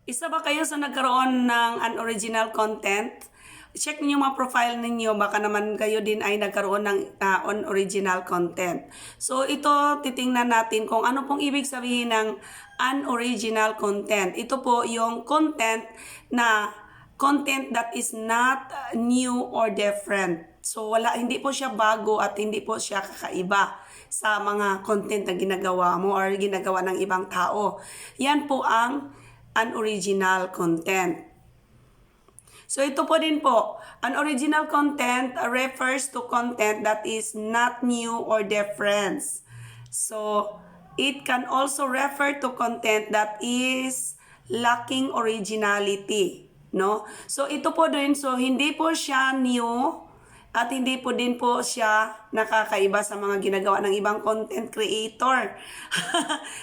Isa ba kayo sa nagkaroon ng unoriginal content? Check niyo mga profile ninyo, baka naman kayo din ay nagkaroon ng unoriginal content. So ito, titingnan natin kung ano pong ibig sabihin ng unoriginal content. Ito po yung content that is not new or different. So hindi po siya bago at hindi po siya kakaiba sa mga content na ginagawa mo or ginagawa ng ibang tao. Yan po ang unoriginal content. So ito po din po, unoriginal content refers to content that is not new or different. So it can also refer to content that is lacking originality, no? So ito po din, so hindi po siya new at hindi po din po siya nakakaiba sa mga ginagawa ng ibang content creator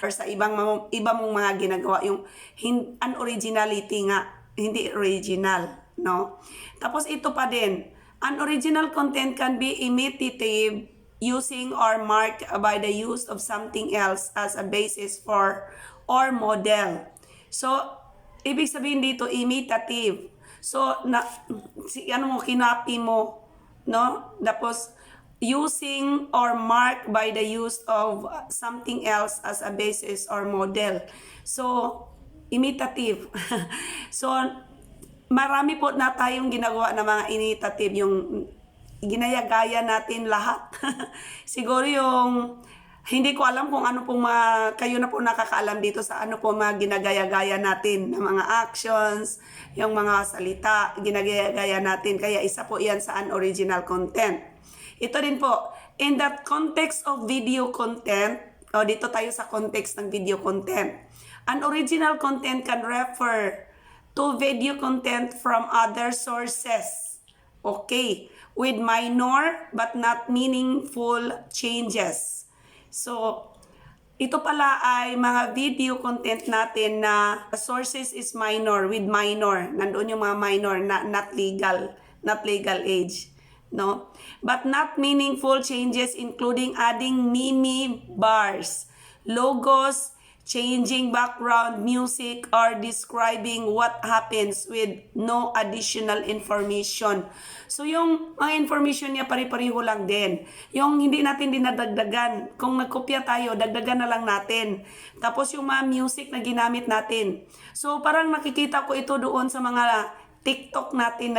or sa iba mong mga ginagawa, yung unoriginality nga, hindi original, no? Tapos ito pa din, unoriginal content can be imitative using or marked by the use of something else as a basis for or model. So ibig sabihin dito imitative. So kinapi mo, no? Tapos using or marked by the use of something else as a basis or model. So imitative. So marami po na tayong ginagawa na mga imitative, yung ginaya-gaya natin lahat. Siguro yung hindi ko alam kung ano pong kayo na po nakakaalam dito sa ano po mga ginagaya-gaya natin na mga actions, yung mga salita, ginagaya-gaya natin. Kaya isa po yan sa unoriginal content. Ito din po, in that context of video content, dito tayo sa context ng video content. Unoriginal content can refer to video content from other sources. Okay, with minor but not meaningful changes. So, ito pala ay mga video content natin na sources is minor, with minor. Nandoon yung mga minor, not legal age. No? But not meaningful changes including adding meme bars, logos, changing background music, or describing what happens with no additional information. So yung mga information niya pare-pareho lang din. Yung hindi natin dinadagdagan. Kung nagkopya tayo, dagdagan na lang natin. Tapos yung mga music na ginamit natin. So parang nakikita ko ito doon sa mga TikTok natin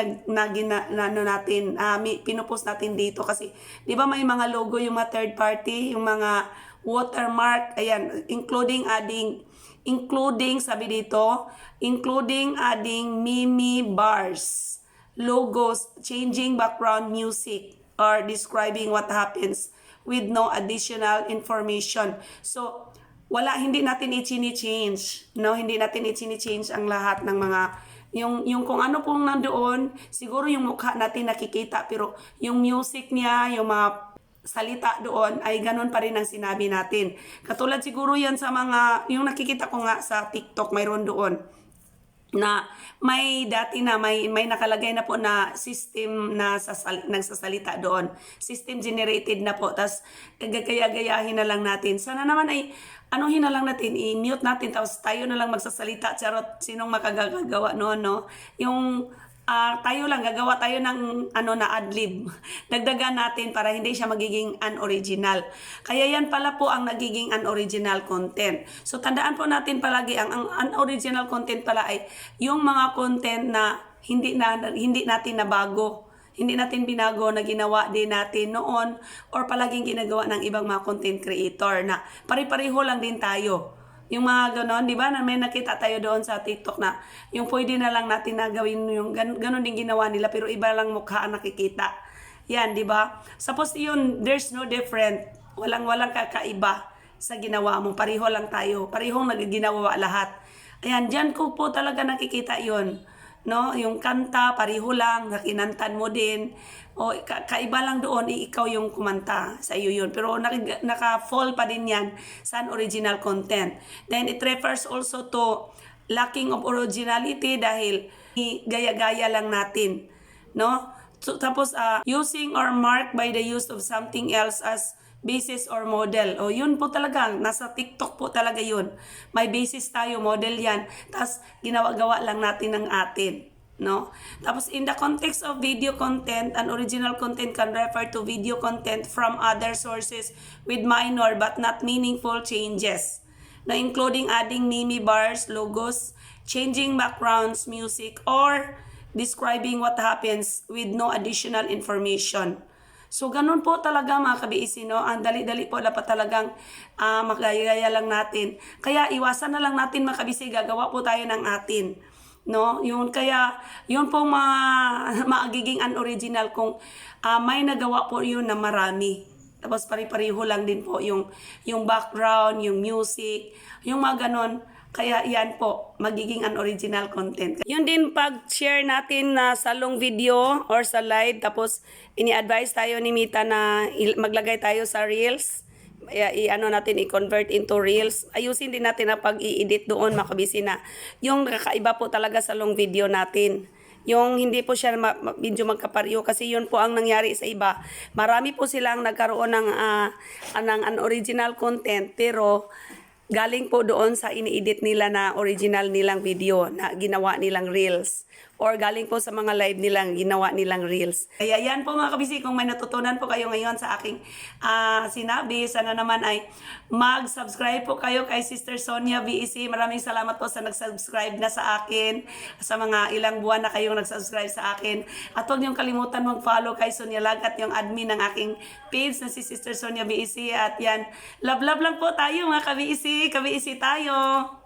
pinupost natin dito kasi 'di ba may mga logo yung mga third party, yung mga watermark, ayan, including adding meme bars, logos, changing background music, or describing what happens with no additional information. So hindi natin i-change, no? Hindi natin i-change ang lahat ng mga yung kung ano pong nandoon, siguro yung mukha natin nakikita pero yung music niya, yung mga salita doon ay ganun pa rin ang sinabi natin. Katulad siguro yan sa mga, yung nakikita ko nga sa TikTok, mayroon doon na may dati na may nakalagay na po na system na nagsasalita doon. System generated na po. Tapos gagaya-gayahin na lang natin. Sana naman ay anuhin na lang natin, i-mute natin tapos tayo na lang magsasalita. Charot, sinong makagagawa noon, no? Yung tayo lang, gagawa tayo ng na adlib. Dagdagan natin para hindi siya magiging unoriginal. Kaya yan pala po ang nagiging unoriginal content. So tandaan po natin palagi, ang unoriginal content pala ay yung mga content na hindi natin nabago. Hindi natin binago na ginawa din natin noon or palaging ginagawa ng ibang mga content creator na pare-pareho lang din tayo. Yung mga ganon, di ba? Na may nakita tayo doon sa TikTok na yung pwede na lang natin na gawin yung ganon din ginawa nila pero iba lang mukha ang nakikita. Yan, di ba? Suppose yun, there's no different. Walang kakaiba sa ginawa mo. Pareho lang tayo. Parehong nagiginawa lahat. Ayan, dyan ko po talaga nakikita yun. No, yung kanta, pareho lang, nakinantan mo din. O kaiba lang doon, ikaw yung kumanta, sa iyo yun. Pero naka-fall pa din yan sa original content. Then it refers also to lacking of originality dahil gaya-gaya lang natin. No? So, tapos, using or marked by the use of something else as basis or model. O yun po talaga, nasa TikTok po talaga yun. May basis tayo, model yan. Tapos ginawa-gawa lang natin ng atin. No? Tapos in the context of video content, an original content can refer to video content from other sources with minor but not meaningful changes. Na including adding meme bars, logos, changing backgrounds, music, or describing what happens with no additional information. So, ganun po talaga mga kabiisi, no? Ang dali-dali po dapat talagang magagaya lang natin. Kaya iwasan na lang natin mga kabiisi, gagawa po tayo ng atin. No? Yun, kaya, yun po magiging unoriginal kung may nagawa po yun na marami. Tapos pari-pariho lang din po yung background, yung music, yung mga ganon. Kaya yan po, magiging unoriginal content. Yun din pag-share natin na sa long video or sa live, tapos ini-advise tayo ni Mita na maglagay tayo sa Reels. I-ano natin, i-convert into Reels. Ayusin din natin na pag-i-edit doon, makabisi na. Yung kakaiba po talaga sa long video natin. Yung hindi po siya medyo magkapareho kasi yun po ang nangyari sa iba. Marami po silang nagkaroon ng unoriginal content pero galing po doon sa ini-edit nila na original nilang video na ginawa nilang Reels. Or galing po sa mga live nilang ginawa nilang Reels. Kaya yan po mga kabisi, kung may natutunan po kayo ngayon sa aking sinabi, sana naman ay mag-subscribe po kayo kay Sister Sonia BEC. Maraming salamat po sa nag-subscribe na sa akin, sa mga ilang buwan na kayong nag-subscribe sa akin. At huwag niyong kalimutan mag-follow kay Sonia Lagat, yung admin ng aking page na si Sister Sonia BEC. At yan, love-love lang po tayo mga ka-BEC. Ka-BEC tayo!